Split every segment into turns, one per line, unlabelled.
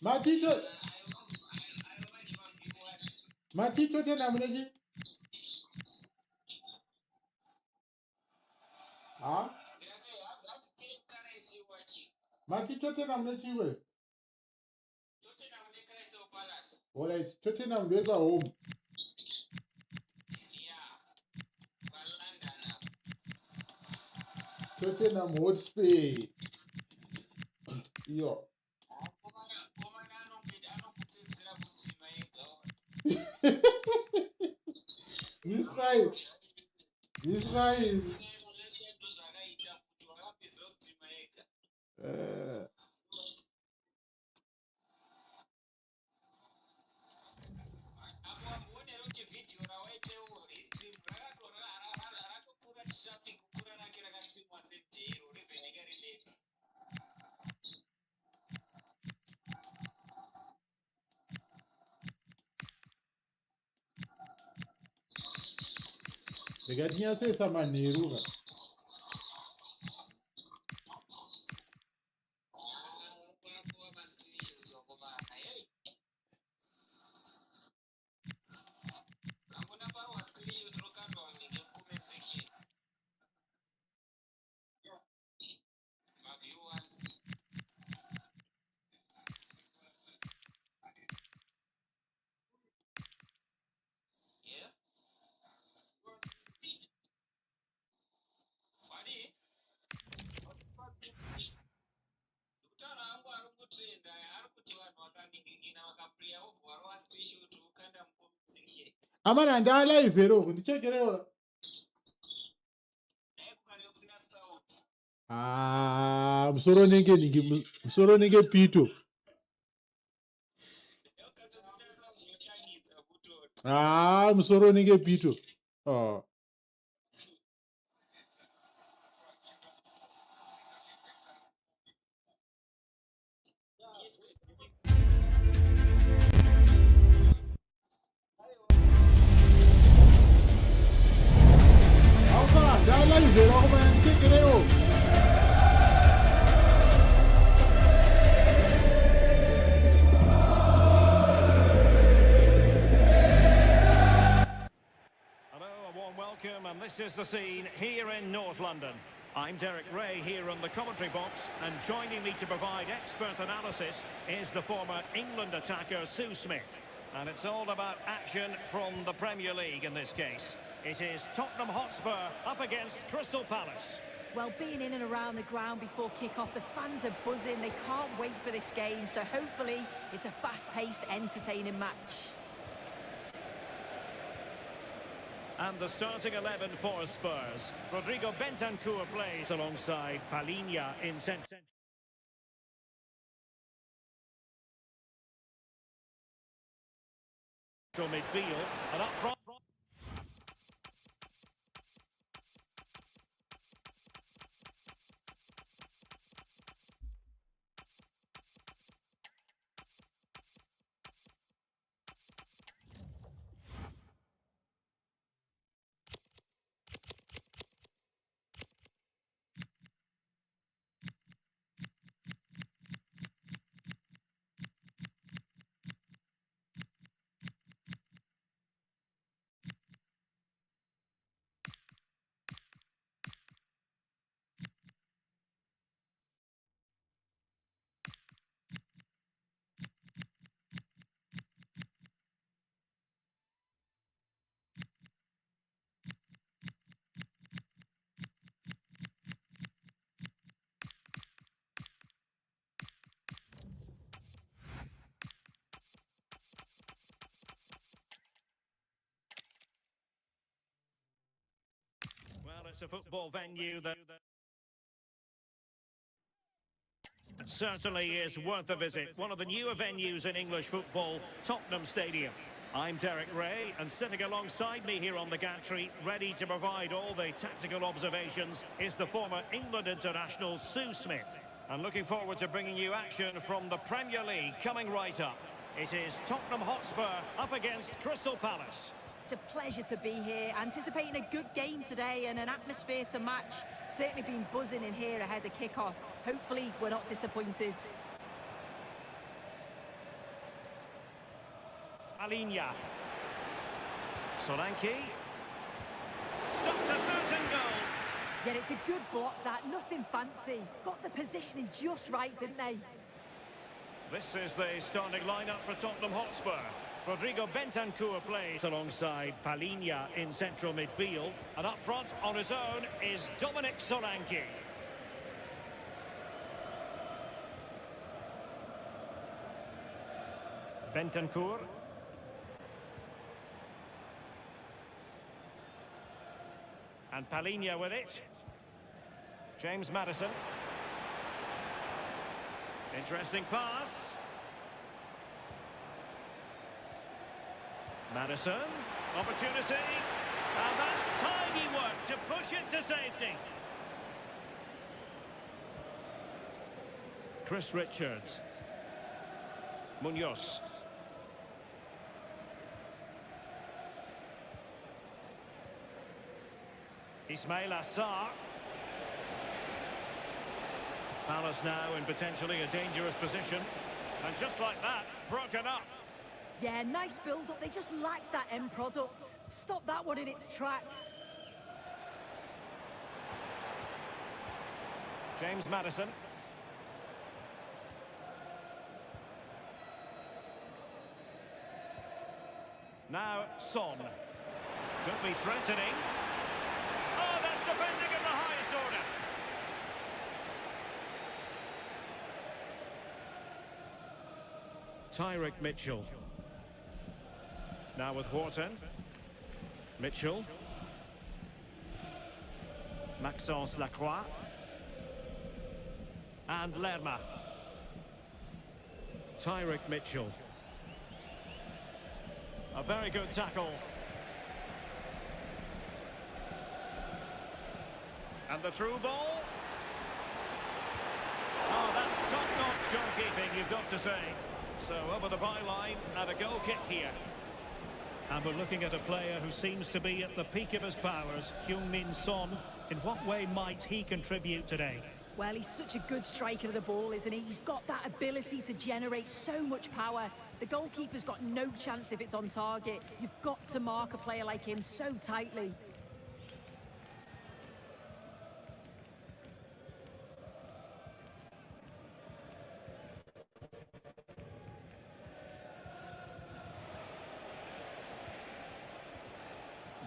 Matito. Matito tena mneji. Ah? Matito tena mneji we. Alright, Tottenham they go home. Tottenham Hotspur. Yo. Israel. Regatinha se essa maneira, Amana ndala ivero ndichekerewa. Musoro nenge pito. Musoro nenge pito. Oh. Ndala ivero kumana ndichekerewa.
And this is the scene here in North London. I'm Derek Ray here on the commentary box, and joining me to provide expert analysis is the former England attacker Sue Smith. And it's all about action from the Premier League in this case. It is Tottenham Hotspur up against Crystal Palace.
Well, being in and around the ground before kick-off, the fans are buzzing. They can't wait for this game, so hopefully it's a fast-paced, entertaining match.
And the starting 11 for Spurs. Rodrigo Bentancur plays alongside Palhinha in central midfield. And up front. Well, it's a football venue that certainly is worth a visit. One of the newer venues in English football, Tottenham Stadium. I'm Derek Ray, and sitting alongside me here on the gantry, ready to provide all the tactical observations, is the former England international Sue Smith. And looking forward to bringing you action from the Premier League coming right up. It is Tottenham Hotspur up against Crystal Palace.
It's a pleasure to be here, anticipating a good game today and an atmosphere to match. Certainly been buzzing in here ahead of kick-off. Hopefully we're not disappointed.
Palinha. Solanke. Stopped a certain goal.
Yeah, it's a good block, that. Nothing fancy. Got the positioning just right, didn't they?
This is the starting lineup for Tottenham Hotspur. Rodrigo Bentancur plays alongside Palinha in central midfield. And up front on his own is Dominic Solanke. Bentancur. And Palinha with it. James Maddison. Interesting pass. Maddison. Opportunity. And that's tidy work to push it to safety. Chris Richards. Munoz. Ismail Assar. Palace now in potentially a dangerous position. And just like that, broken up.
Yeah, nice build-up. They just lack that end product. Stop that one in its tracks.
James Maddison. Now Son. Could be threatening. Oh, that's defending of the highest order. Tyrick Mitchell. Now with Wharton. Mitchell. Maxence Lacroix. And Lerma. Tyrick Mitchell. A very good tackle. And the through ball. Oh, that's top-notch goalkeeping, you've got to say. So over the byline and a goal kick here. And we're looking at a player who seems to be at the peak of his powers, Heung-min Son. In what way might he contribute today?
Well, he's such a good striker of the ball, isn't he? He's got that ability to generate so much power. The goalkeeper's got no chance if it's on target. You've got to mark a player like him so tightly.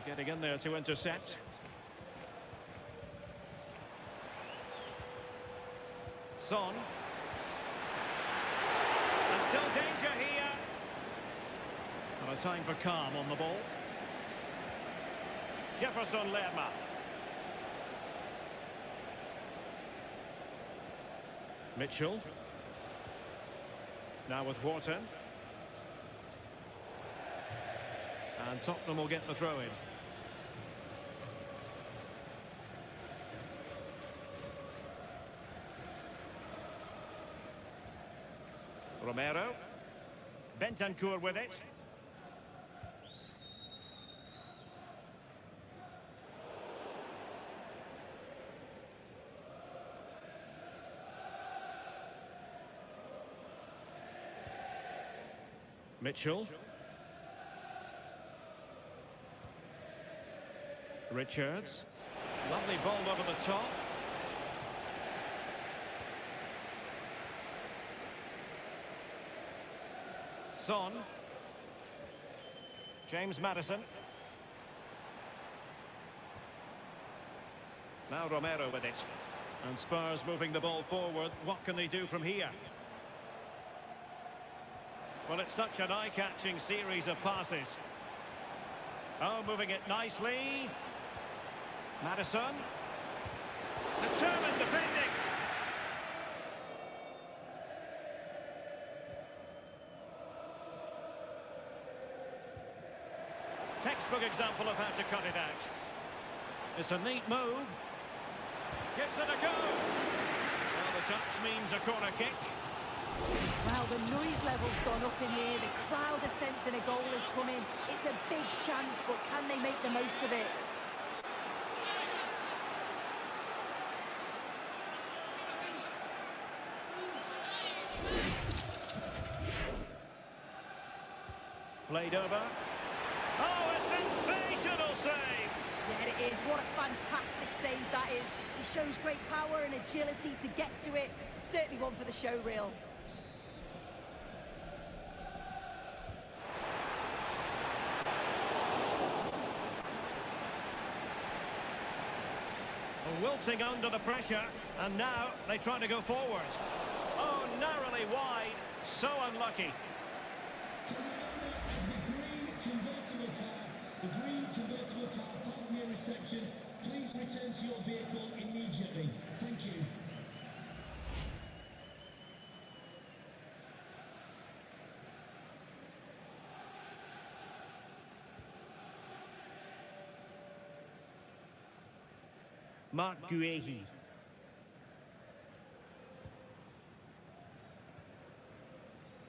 Getting in there to intercept. Son. And still danger here. And a time for calm on the ball. Jefferson Lerma. Mitchell. Now with Wharton. And Tottenham will get the throw in. Romero. Bentancur with it. Mitchell. Richards. Lovely ball over the top. Son. James Maddison. Now Romero with it. And Spurs moving the ball forward. What can they do from here? Well, it's such an eye-catching series of passes. Oh, moving it nicely. Maddison. Determined defending. Textbook example of how to cut it out. It's a neat move. Gives it a go. Well, the touch means a corner kick.
Well, the noise level's gone up in here. The crowd are sensing a goal is coming. It's a big chance, but can they make the most of it?
Played over. Oh, a sensational save!
Yeah, it is. What a fantastic save that is. He shows great power and agility to get to it. Certainly one for the show reel.
Wilting under the pressure, and now they try to go forward. Oh, narrowly wide. So unlucky.
The green convertible car, pardon your reception. Please return to your vehicle immediately. Thank you.
Mark Guehi.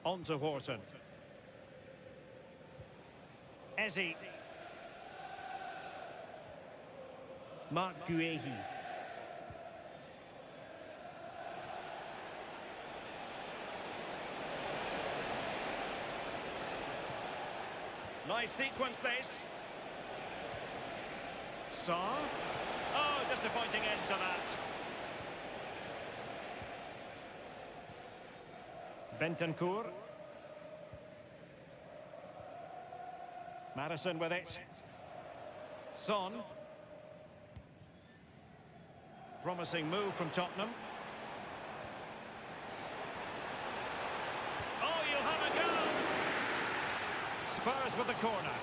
On to Horton. Ezzy. Mark Guehi. Nice sequence this. Saw. Oh, disappointing end to that. Bentancur. Madison with it. Son. Promising move from Tottenham. Oh, you'll have a go! Spurs with the corner.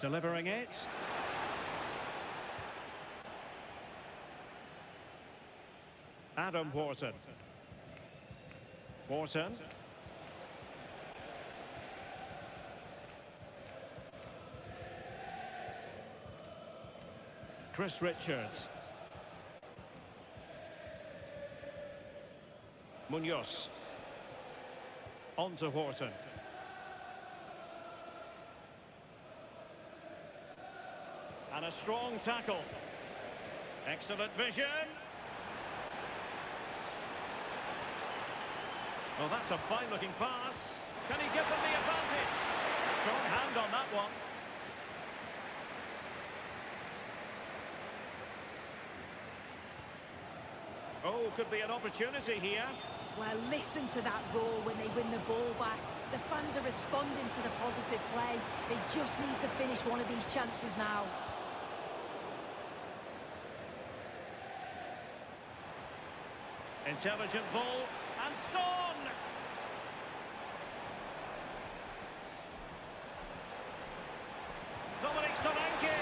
Delivering it. Adam Horton. Horton. Chris Richards. Munoz. On to Horton. And a strong tackle. Excellent vision. Well, that's a fine-looking pass. Can he give them the advantage? Strong hand on that one. Oh, could be an opportunity here.
Well, listen to that roar when they win the ball back. The fans are responding to the positive play. They just need to finish one of these chances now.
Intelligent ball, and Son! Dominic Solanke!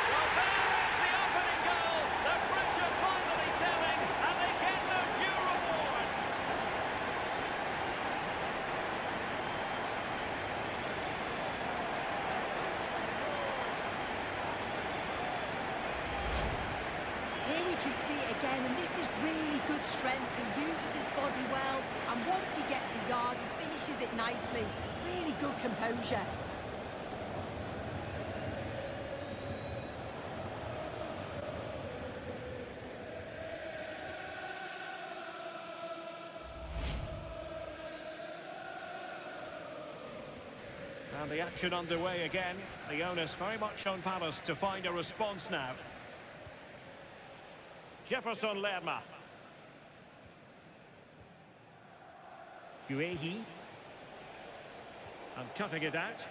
Well, there is the opening goal! The pressure finally telling, and they get their due reward!
Here we can see it again, and this is really good strength. He uses his body well, and once he gets a yard, he finishes it nicely. Really good composure.
And the action underway again. The onus very much on Palace to find a response now. Jefferson Lerma. Guehi. And cutting it out.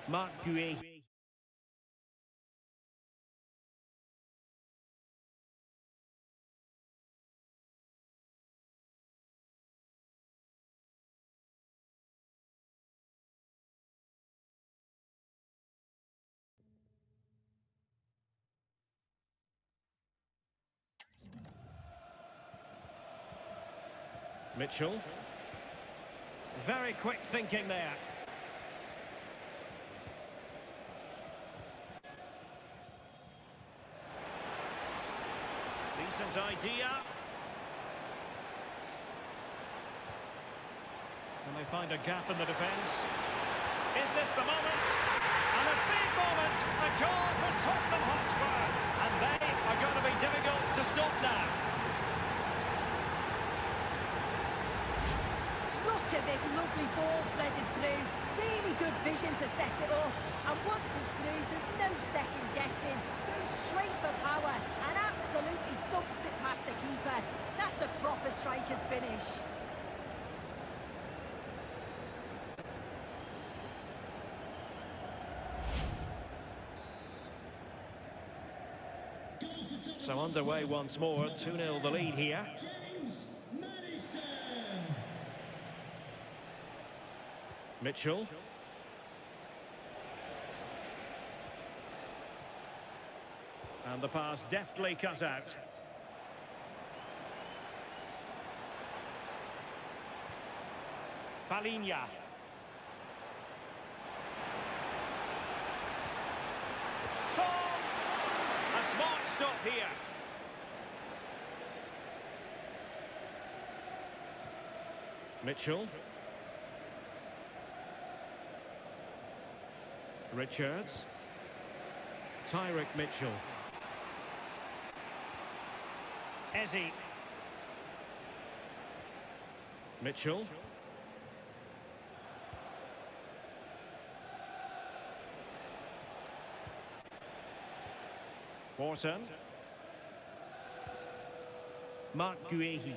Mark Guehi. Mitchell. Very quick thinking there. Decent idea. Can they find a gap in the defence? Is this the moment? And a big moment! A goal for Tottenham Hotspur! And they are going to be difficult to stop now.
Look at this lovely ball threaded through. Really good vision to set it up. And once it's through, there's no second guessing. Goes straight for power and absolutely thumps it past the keeper. That's a proper striker's finish.
So underway once more, 2-0 the lead here.
James Maddison.
Mitchell. And the pass deftly cut out. Palinha. A smart stop here. Mitchell. Richards. Tyrick Mitchell. Eze. Mitchell. Wharton. Mark Guehi.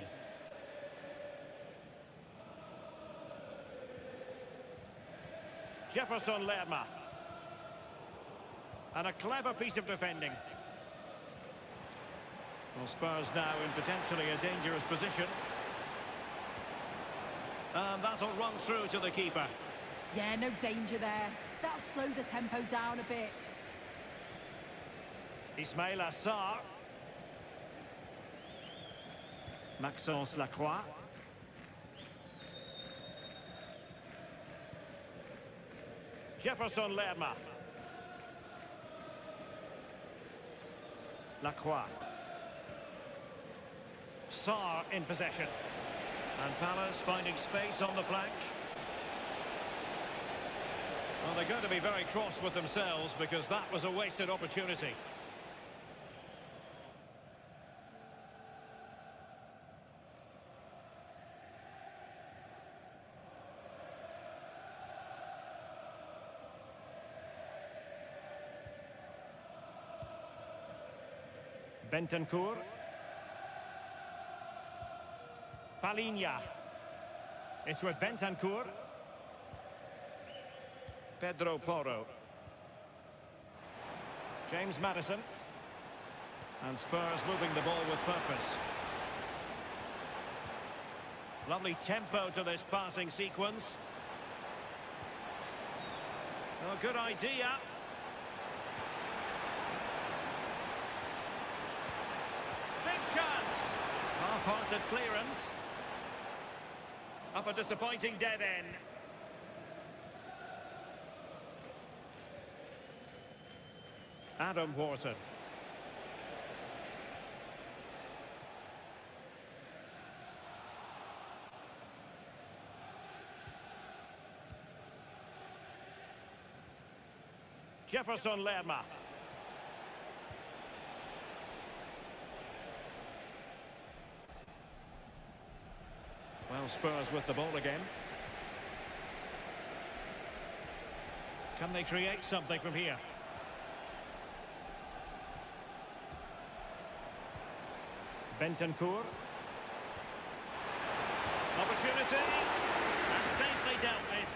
Jefferson Lerma. And a clever piece of defending. Well, Spurs now in potentially a dangerous position. And that'll run through to the keeper.
Yeah, no danger there. That'll slow the tempo down a bit.
Ismail Assar. Maxence Lacroix. Jefferson Lerma. Lacroix. Sarr in possession. And Palace finding space on the flank. Well, they're going to be very cross with themselves because that was a wasted opportunity. Bentancur. Palinha. It's with Bentancur. Pedro Porro. James Maddison. And Spurs moving the ball with purpose. Lovely tempo to this passing sequence. Oh, good idea. Big chance. Half-hearted clearance. Up a disappointing dead end. Adam Wharton. Jefferson Lerma. Well, Spurs with the ball again. Can they create something from here? Bentancur. Opportunity. And safely dealt with.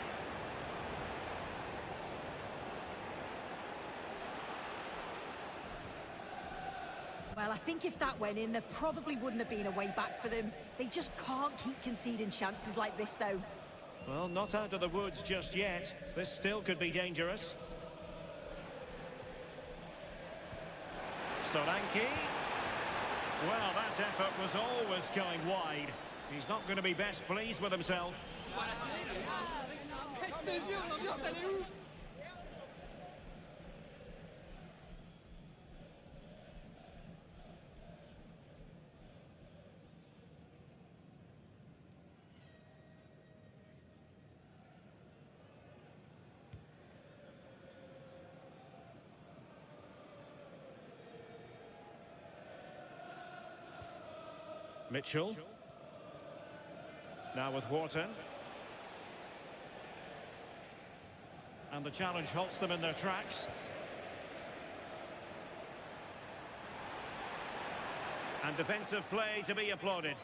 Well, I think if that went in, there probably wouldn't have been a way back for them. They just can't keep conceding chances like this, though.
Well, not out of the woods just yet. This still could be dangerous. Solanke. Well, that effort was always going wide. He's not going to be best pleased with himself. Mitchell. Now with Wharton. And the challenge halts them in their tracks. And defensive play to be applauded.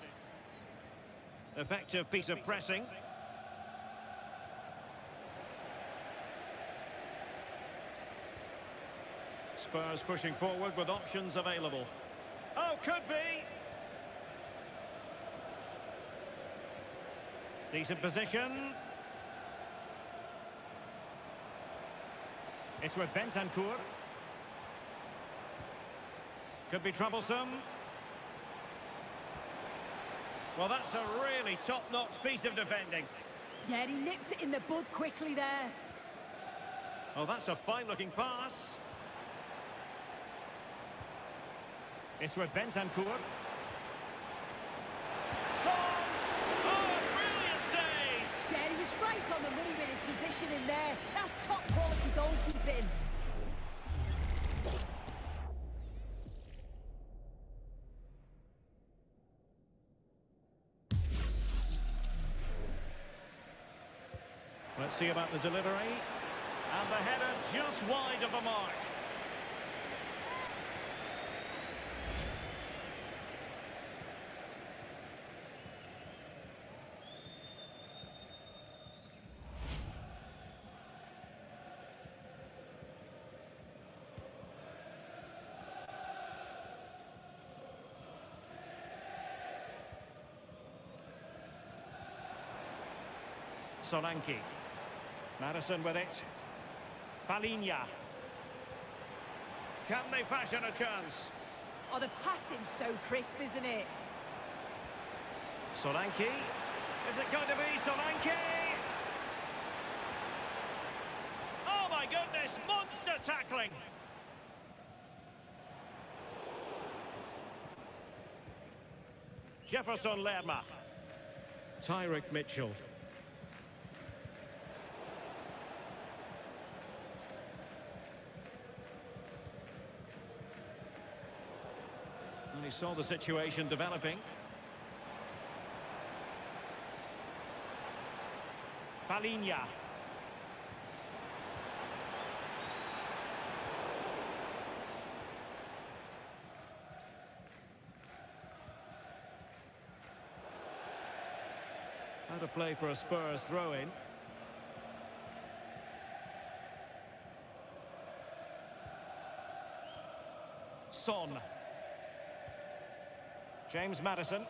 Effective piece of pressing. Spurs pushing forward with options available. Oh, could be! Decent position. It's with Bentancur. Could be troublesome. Well, that's a really top-notch piece of defending.
Yeah, he nipped it in the bud quickly there.
Oh, that's a fine-looking pass. It's with Bentancur. Son! Oh, brilliant save!
Yeah, he was right on the money with his position in there. That's top-quality goalkeeping.
Let's see about the delivery. And the header just wide of the mark. Solanke. Madison with it. Palinha. Can they fashion a chance?
Oh, the passing's so crisp, isn't it?
Solanke. Is it going to be Solanke? Oh my goodness, monster tackling! Jefferson Lerma. Tyrick Mitchell. And he saw the situation developing. Palinha. Out of play for a Spurs throw-in. Son. James Madison.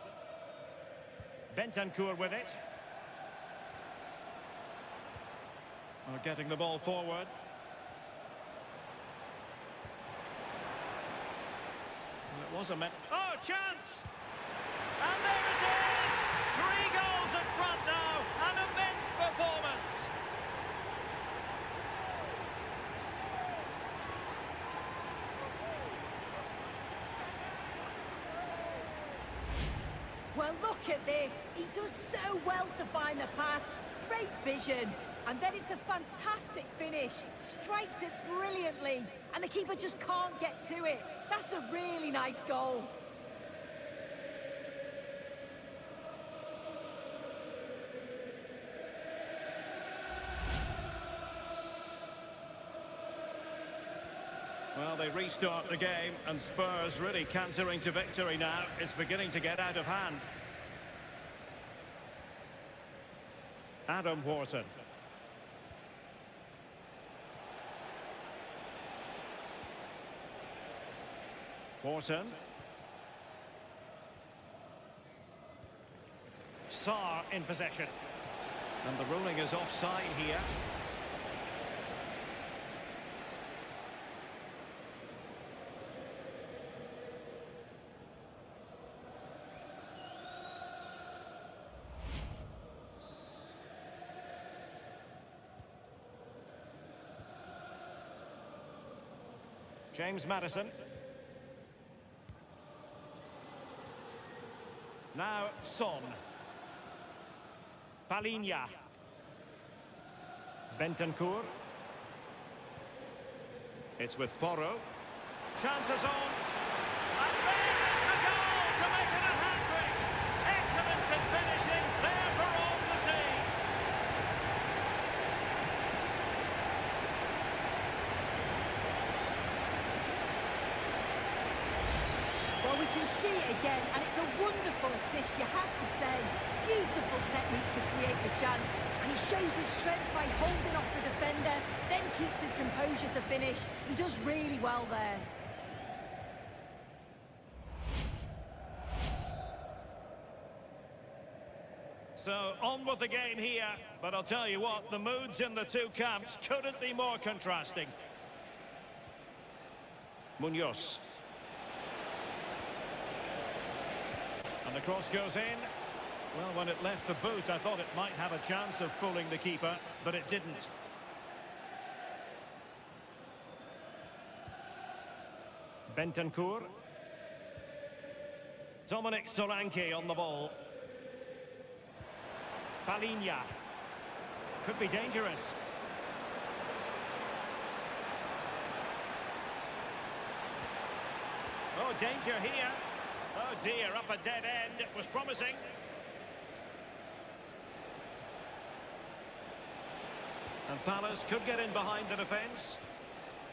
Bentancur with it. Well, getting the ball forward. Well, it was a oh, chance! And there it is! 3 goals in front now. An immense performance.
Well, look at this. He does so well to find the pass. Great vision. And then it's a fantastic finish. Strikes it brilliantly. And the keeper just can't get to it. That's a really nice goal.
Well, they restart the game, and Spurs really cantering to victory now. It's beginning to get out of hand. Adam Wharton. Wharton. Sarr in possession. And the ruling is offside here. James Maddison. Now Son. Palinha. Bentancur. It's with Porro. Chances on. And there is the goal to make it a hat-trick. Excellence in finishing, there for all to see.
Well, we can see it again, and it's a wonderful assist, you have to say. Beautiful technique to create the chance, and he shows his strength by holding off the defender, then keeps his composure to finish. He does really well there.
So, on with the game here, but I'll tell you what, the moods in the two camps couldn't be more contrasting. Munoz. And the cross goes in. Well, when it left the boot, I thought it might have a chance of fooling the keeper, but it didn't. Bentancur. Dominic Solanke on the ball. Palinha. Could be dangerous. Oh, danger here. Oh dear, up a dead end. It was promising. And Palace could get in behind the defence,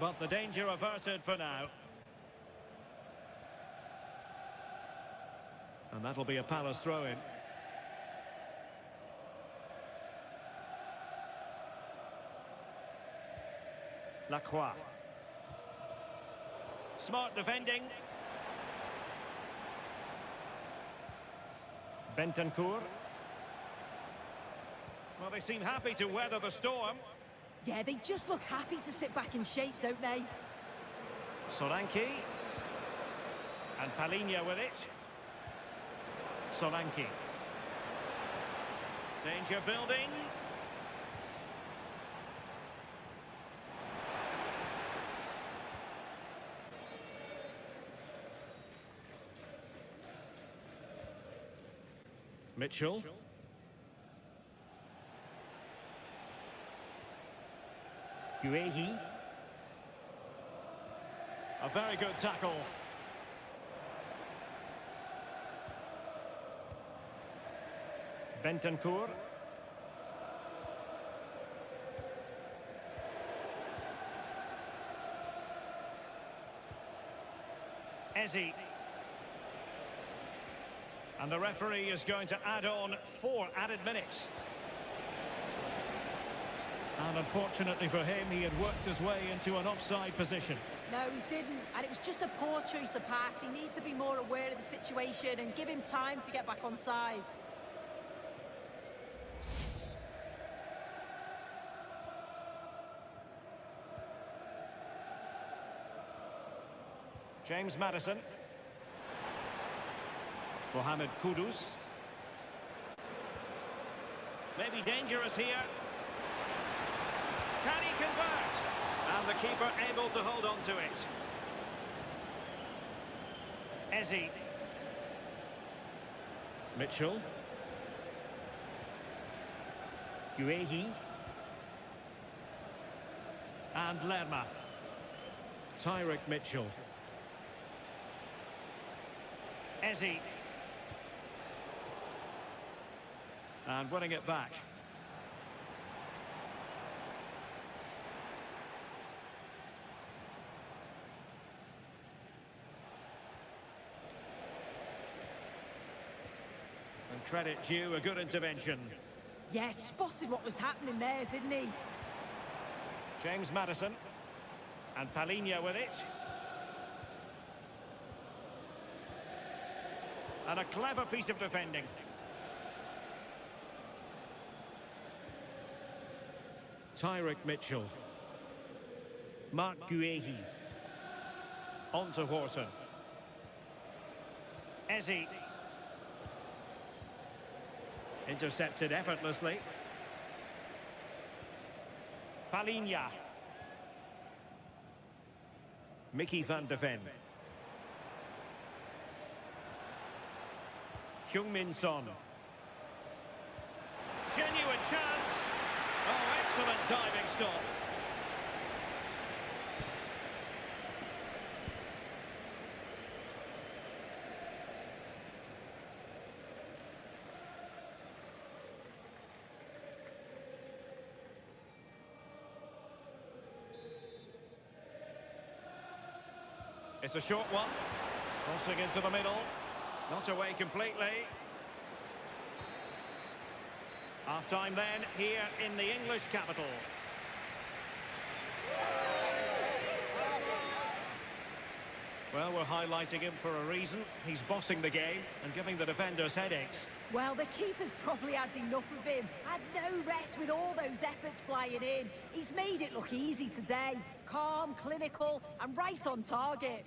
but the danger averted for now. And that'll be a Palace throw-in. Lacroix. Smart defending. Bentancur. Well, they seem happy to weather the storm.
Yeah, they just look happy to sit back in shape, don't they?
Solanke. And Palinha with it. Solanke. Danger building. Mitchell. Guehi. A very good tackle. Bentancur. Eze. And the referee is going to add on 4 added minutes. And unfortunately for him, he had worked his way into an offside position.
No, he didn't, and it was just a poor choice of pass. He needs to be more aware of the situation and give him time to get back on side.
James Maddison. Mohamed Kudus. Maybe dangerous here. Can he convert? And the keeper able to hold on to it. Eze. Mitchell. Guehi. And Lerma. Tyrick Mitchell. Eze. And winning it back. And credit due, a good intervention.
Yeah, spotted what was happening there, didn't he?
James Maddison. And Palinha with it. And a clever piece of defending. Tyrick Mitchell. Mark Guehi. On to Horton. Eze. Intercepted effortlessly. Palinha. Mickey van de Ven. Heung-min Son. Genuine chance. Oh, excellent diving stop. It's a short one. Crossing into the middle. Not away completely. Half-time then, here in the English capital. Well, we're highlighting him for a reason. He's bossing the game and giving the defenders headaches.
Well, the keeper's probably had enough of him. Had no rest with all those efforts flying in. He's made it look easy today. Calm, clinical, and right on target.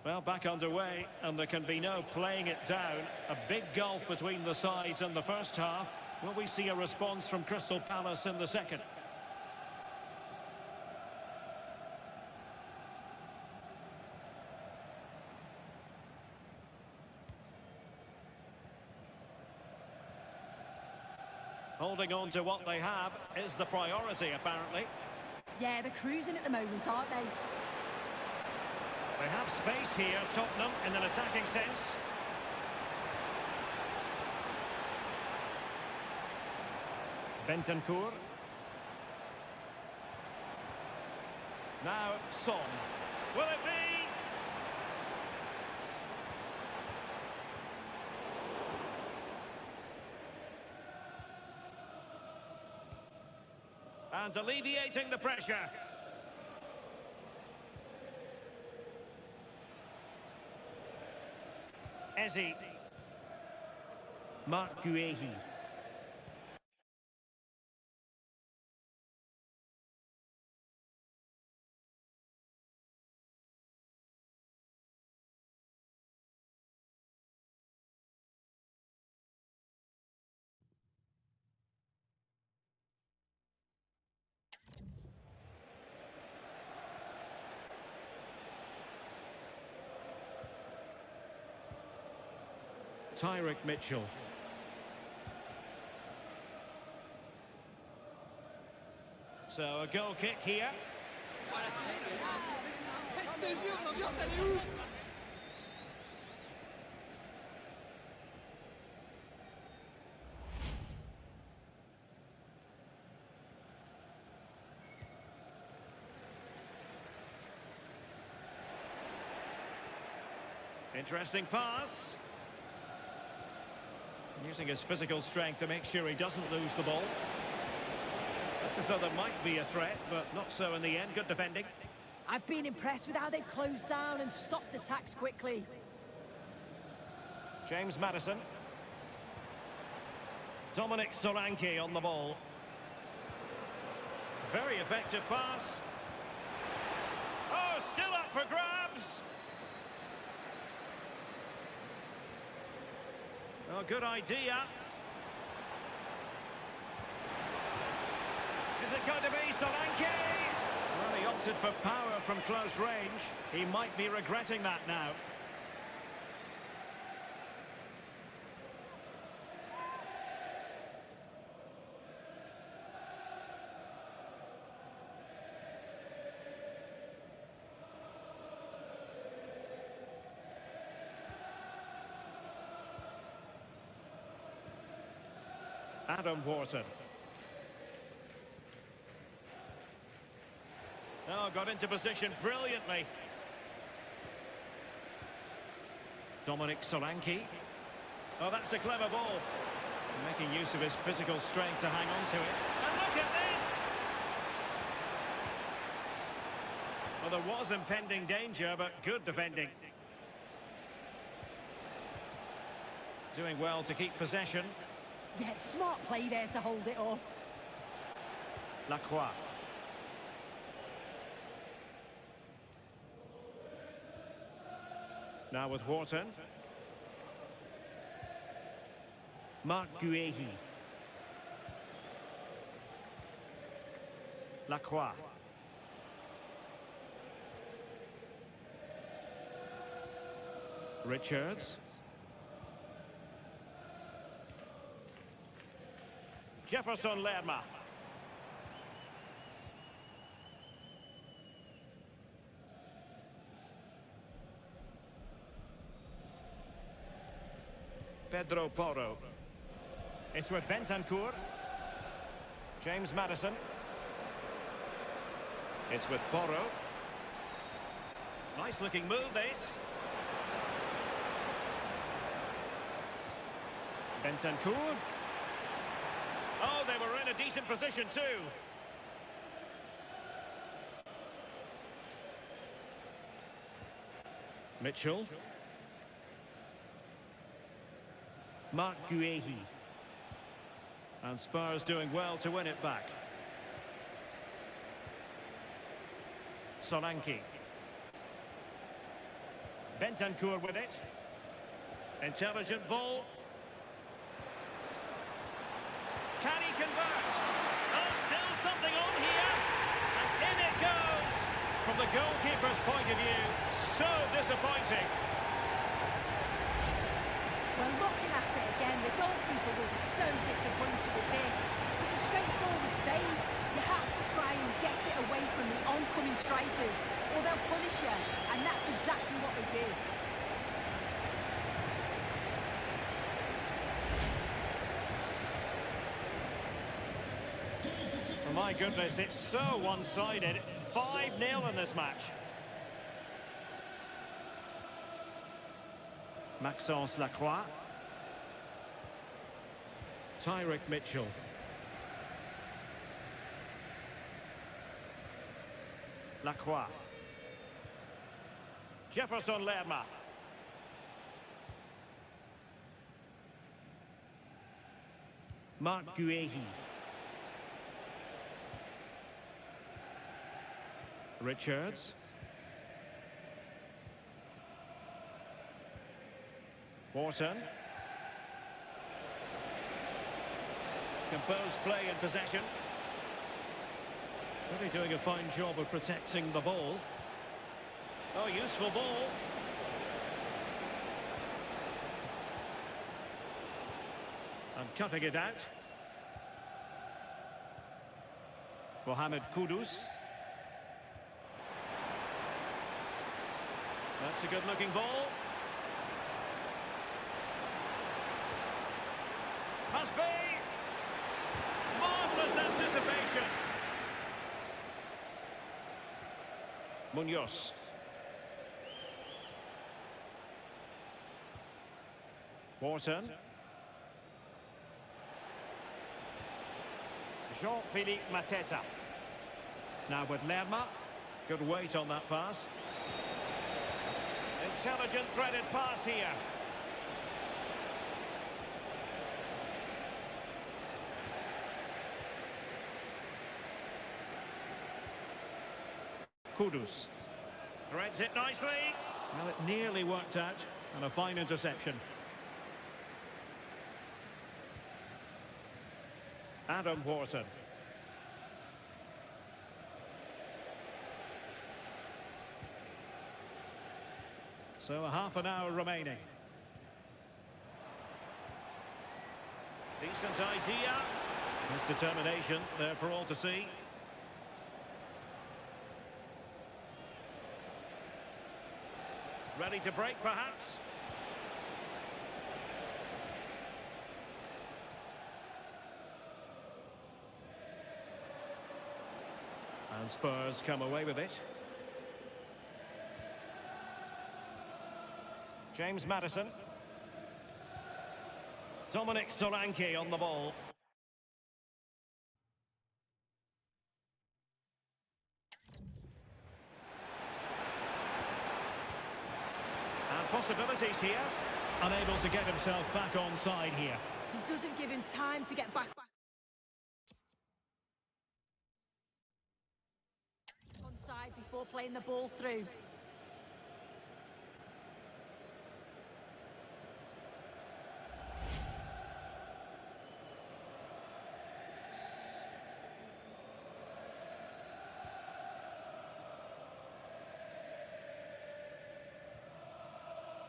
Well, back underway, and there can be no playing it down. A big gulf between the sides in the first half. Will we see a response from Crystal Palace in the second? Holding on to what they have is the priority, apparently.
Yeah, they're cruising at the moment, aren't they?
They have space here, Tottenham, in an attacking sense. Bentancur. Now, Son. Will it be? And alleviating the pressure. Ezzy. Mark Guehi. Tyrick Mitchell. So a goal kick here. Interesting pass. Using his physical strength to make sure he doesn't lose the ball. So there might be a threat, but not so in the end. Good defending.
I've been impressed with how they've closed down and stopped attacks quickly.
James Maddison. Dominic Solanke on the ball. Very effective pass. Oh, still up for grabs. Oh, good idea. Is it going to be Solanke? Well, he opted for power from close range. He might be regretting that now. Adam Wharton. Oh, got into position brilliantly. Dominic Solanke. Oh, that's a clever ball. Making use of his physical strength to hang on to it. And look at this! Well, there was impending danger, but good defending. Doing well to keep possession.
Yeah, smart play there to hold it up.
Lacroix. Now with Wharton. Mark Guehi. Lacroix. Richards. Jefferson Lerma. Pedro Porro. It's with Bentancur. James Maddison. It's with Porro. Nice looking move, this. Bentancur. Oh, they were in a decent position too. Mitchell. Mark Guehi. And Spurs doing well to win it back. Solanke. Bentancur with it. Intelligent ball. Can he convert? Oh, still something on here. And in it goes. From the goalkeeper's point of view, so disappointing.
Well, looking at it again, the goalkeeper will be so disappointed with this. It's a straightforward save. You have to try and get it away from the oncoming strikers, or they'll punish you, and that's exactly what they did.
Oh, my goodness, it's so one-sided. 5-0 in this match. Maxence Lacroix. Tyrick Mitchell. Lacroix. Jefferson Lerma. Marc Guéhi. Richards. Wharton. Composed play in possession. Really doing a fine job of protecting the ball. Oh, useful ball. And cutting it out. Mohamed Kudus. That's a good-looking ball. Must be. Marvellous anticipation. Munoz. Wharton. Jean-Philippe Mateta. Now with Lerma. Good weight on that pass. Intelligent threaded pass here. Kudus. Threads it nicely. Well, it nearly worked out. And a fine interception. Adam Wharton. So a half an hour remaining. Decent idea. His determination there for all to see. Ready to break, perhaps? And Spurs come away with it. James Maddison. Dominic Solanke on the ball. And possibilities here. Unable to get himself back on side here.
He doesn't give him time to get back on side before playing the ball through.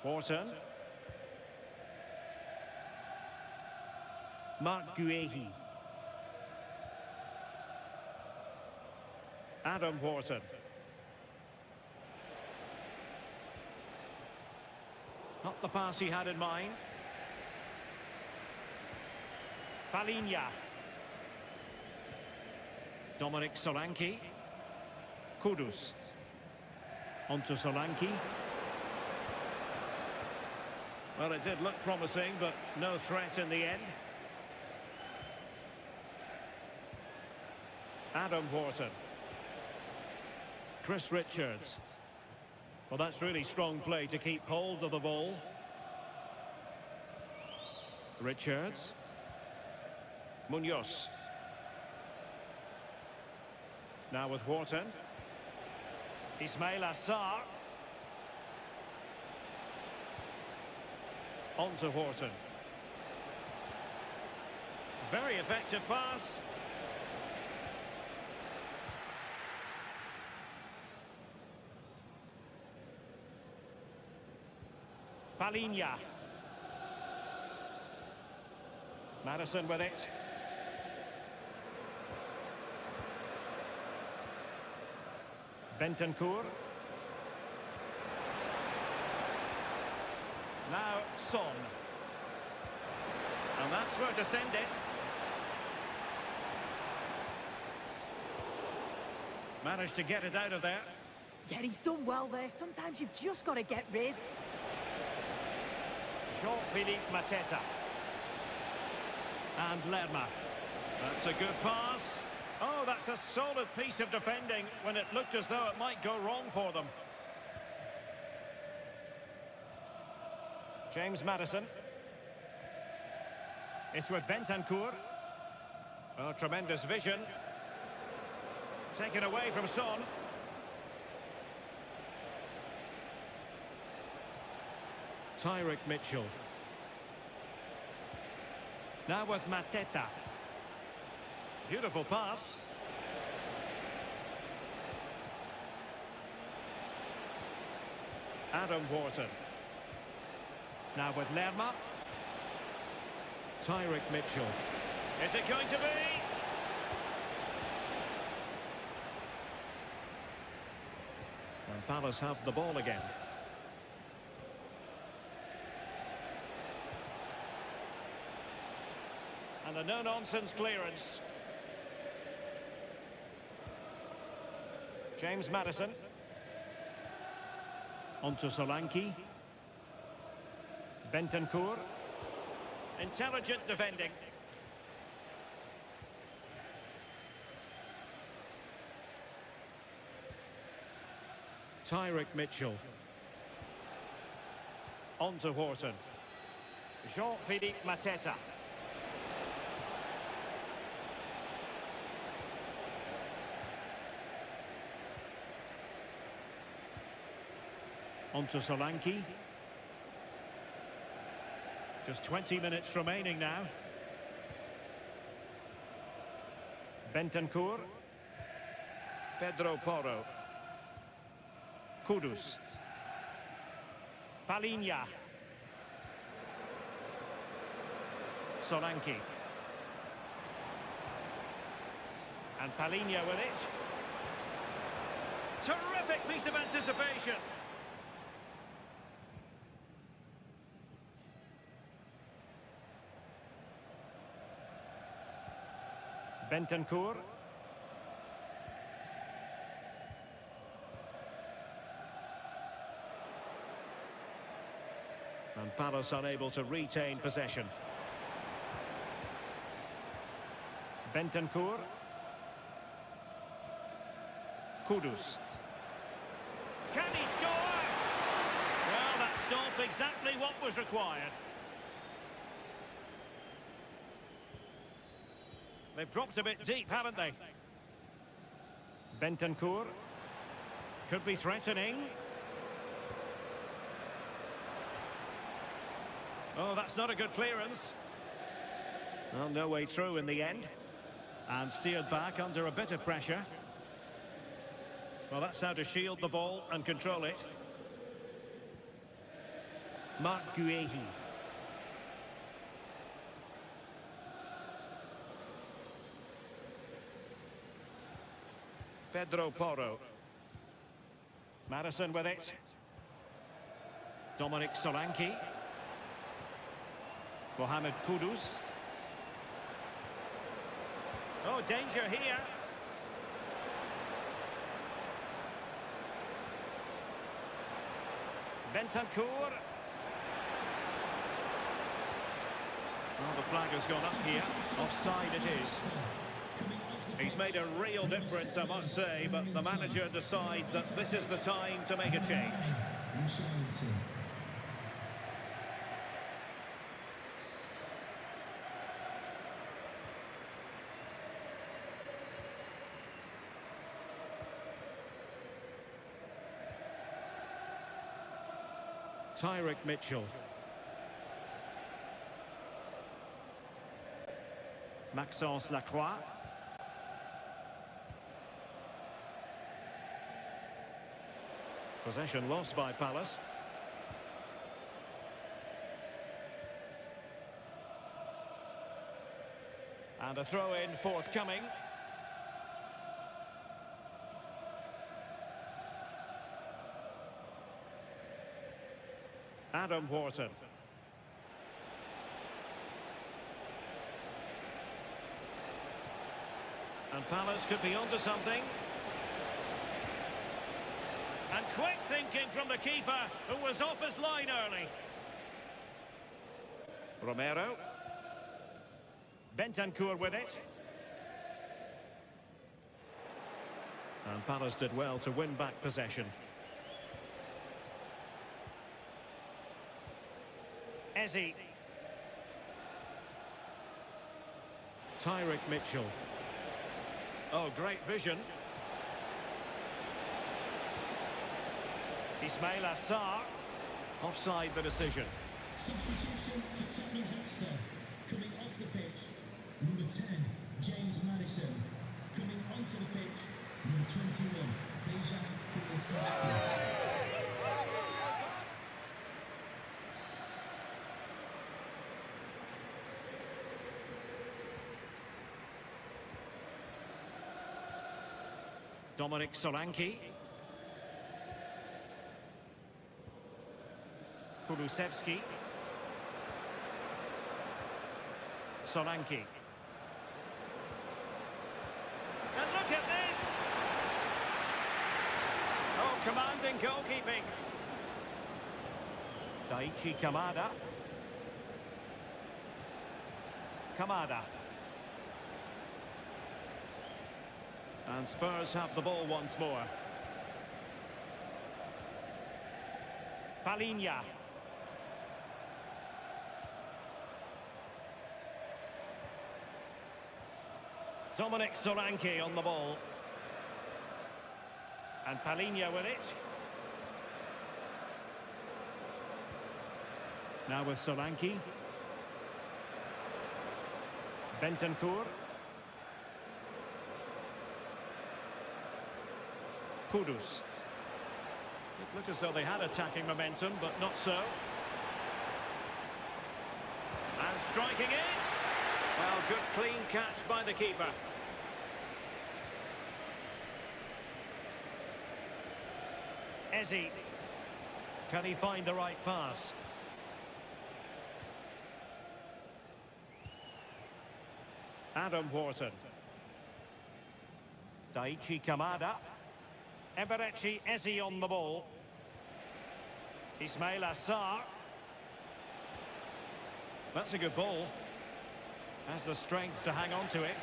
Wharton. Marc Guéhi. Adam Wharton. Not the pass he had in mind. Palinha. Dominic Solanke. Kudus. Onto Solanke. Well, it did look promising, but no threat in the end. Adam Wharton. Chris Richards. Well, that's really strong play to keep hold of the ball. Richards. Munoz. Now with Wharton. Ismail Assar. On to Horton. Very effective pass. Palinha. Madison with it. Bentancur. Now Son. And that's where to send it. Managed to get it out of there.
Yeah, he's done well there. Sometimes you've just got to get rid.
Jean-Philippe Mateta. And Lerma. That's a good pass. Oh, that's a solid piece of defending when it looked as though it might go wrong for them. James Maddison. It's with Bentancur. Oh, tremendous vision. Taken away from Son. Tyrick Mitchell. Now with Mateta. Beautiful pass. Adam Wharton. Now with Lerma. Tyrick Mitchell. Is it going to be? And Palace have the ball again. And a no-nonsense clearance. James Maddison. On to Solanke. Bentancur. Intelligent defending. Tyrick Mitchell. On to Horton. Jean-Philippe Mateta. On to Solanke. Just 20 minutes remaining now. Bentancur. Pedro Porro. Kudus. Palinha. Solanke. And Palinha with it. Terrific piece of anticipation. Bentancur. And Palace unable to retain possession. Bentancur. Kudus. Can he score? Well, that stopped exactly what was required. They've dropped a bit deep, haven't they? Bentancur. Could be threatening. Oh, that's not a good clearance. Well, no way through in the end. And steered back under a bit of pressure. Well, that's how to shield the ball and control it. Marc Guehi. Pedro Porro. Madison with it. Dominic Solanke. Mohamed Kudus. Oh, danger here. Bentancur. Oh, the flag has gone up here. Offside it is. He's made a real difference, I must say, but the manager decides that this is the time to make a change. Tyrick Mitchell. Maxence Lacroix. Possession lost by Palace. And a throw-in forthcoming. Adam Wharton. And Palace could be onto something. And quick thinking from the keeper, who was off his line early. Romero. Bentancur with it. And Palace did well to win back possession. Eze. Tyrick Mitchell. Oh, great vision. Ismail Assar. Offside the decision.
Substitution for Tottenham Hotspur. Coming off the pitch, number 10, James Maddison. Coming onto the pitch, number 21, Dejan Kulusevski.
Dominic Solanke. Kulusevski. Solanke. And look at this! Oh, commanding goalkeeping. Daichi Kamada. Kamada. And Spurs have the ball once more. Palinha. Dominic Solanke on the ball. And Palinha with it. Now with Solanke. Bentancur. Kudus. It looked as though they had attacking momentum, but not so. And striking it. Well, good clean catch by the keeper. Eze. Can he find the right pass? Adam Wharton. Daichi Kamada. Eberechi Eze on the ball. Ismail Assar. That's a good ball. Has the strength to hang on to it.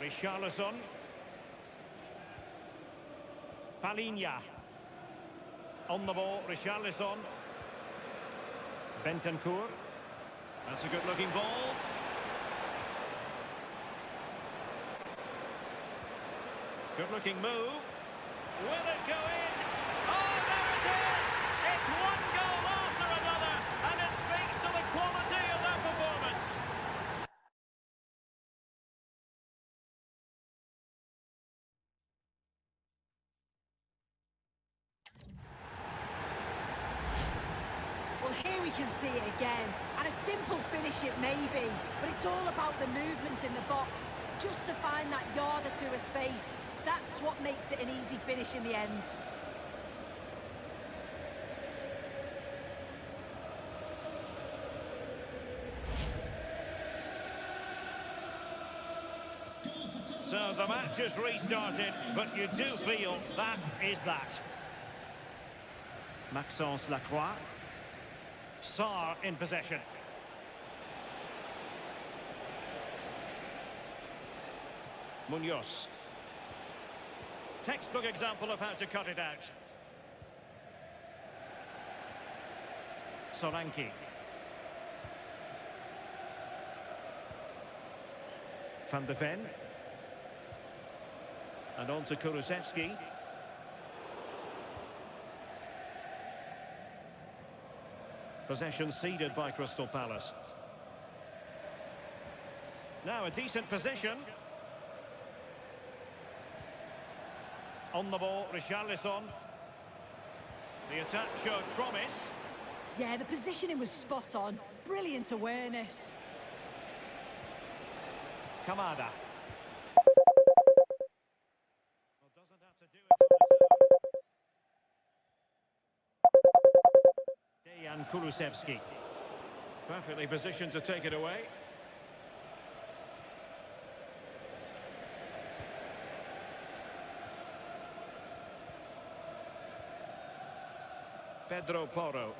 Richarlison. Palinha. On the ball, Richarlison. Bentancur. That's a good-looking ball. Good-looking move. Will it go in? Oh, there it is! It's one goal after another, and it speaks to the quality of that performance.
Well, here we can see it again, and a simple finish it may be, but it's all about the movement in the box, just to find that yard or two of space. That's what makes it an easy finish in the end.
So the match is restarted, but you do feel that is that. Maxence Lacroix. Sarr in possession. Munoz. Textbook example of how to cut it out. Solanke. Van de Ven. And on to Kulusevski. Possession ceded by Crystal Palace. Now a decent position. On the ball, Richarlison. The attack showed promise.
Yeah, the positioning was spot on. Brilliant awareness.
Kamada. Well, doesn't have to do it on his own. Dejan Kulusevski. Perfectly positioned to take it away. Pedro Porro.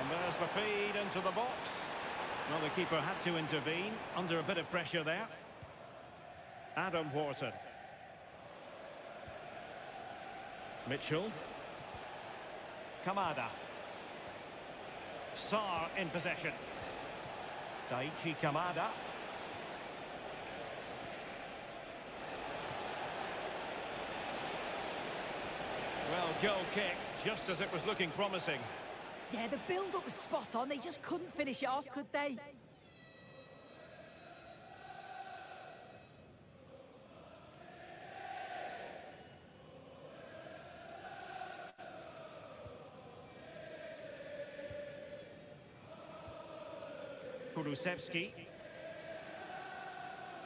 And there's the feed into the box. Well, the keeper had to intervene, under a bit of pressure there. Adam Wharton. Mitchell. Kamada. Sarr in possession. Daichi Kamada. Well, goal kick, just as it was looking promising.
Yeah, the build-up was spot on. They just couldn't finish it off, could they?
Kulusevski.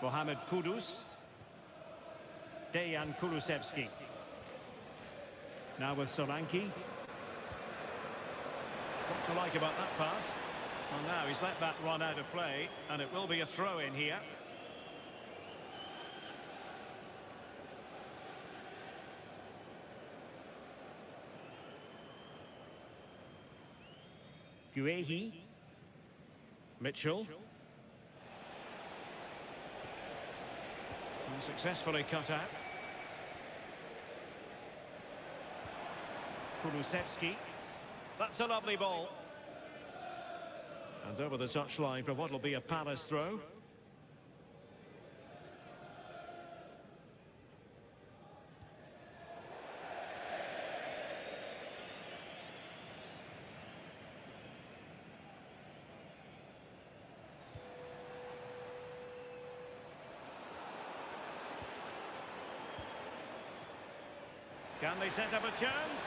Mohamed Kudus. Dejan Kulusevski. Now with Solanke. What to like about that pass? Well, now he's let that run out of play, and it will be a throw-in here. Guehi. Mitchell. And successfully cut out. Kulusevski. That's a lovely ball. And over the touchline for what will be a Palace throw. Can they set up a chance?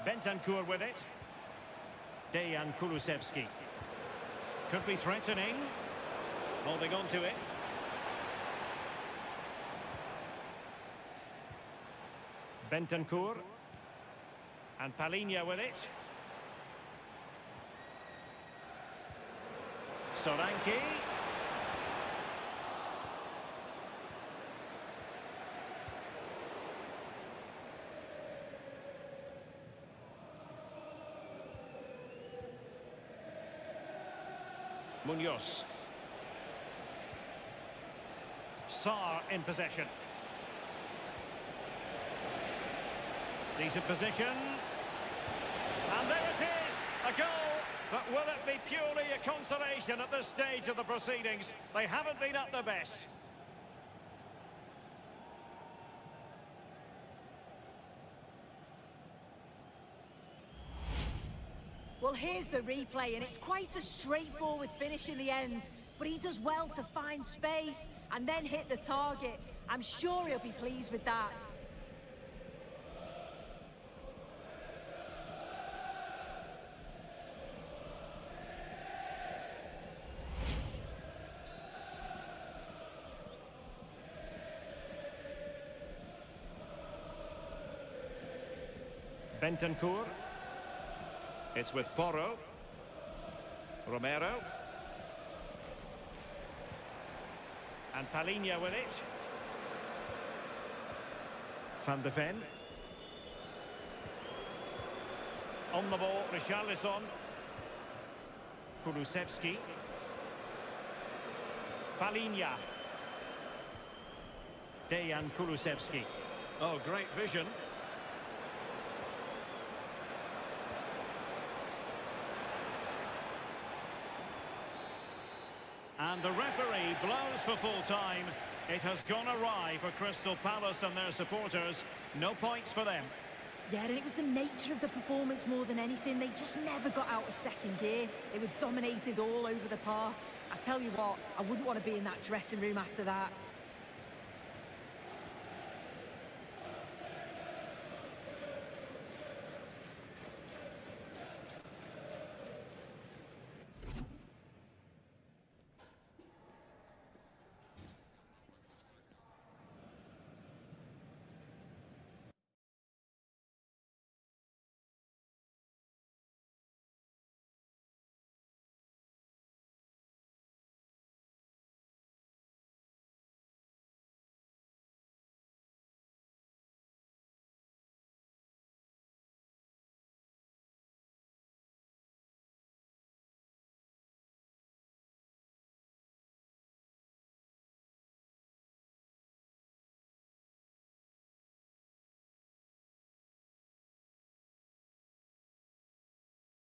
Bentancur with it. Dejan Kulusevski. Could be threatening. Holding on to it. Bentancur. And Palhinha with it. Solanke. Munoz. Sarr in possession. Decent position. And there it is, a goal. But will it be purely a consolation at this stage of the proceedings? They haven't been at their best.
Well, here's the replay, and it's quite a straightforward finish in the end. But he does well to find space and then hit the target. I'm sure he'll be pleased with that.
Bentancur. It's with Porro. Romero. And Palhinha with it. Van de Ven. On the ball, Richarlison. Kulusevski. Palhinha. Dejan Kulusevski. Oh, great vision. And the referee blows for full time. It has gone awry for Crystal Palace and their supporters. No points for them.
Yeah, and it was the nature of the performance more than anything. They just never got out of second gear. They were dominated all over the park. I tell you what, I wouldn't want to be in that dressing room after that.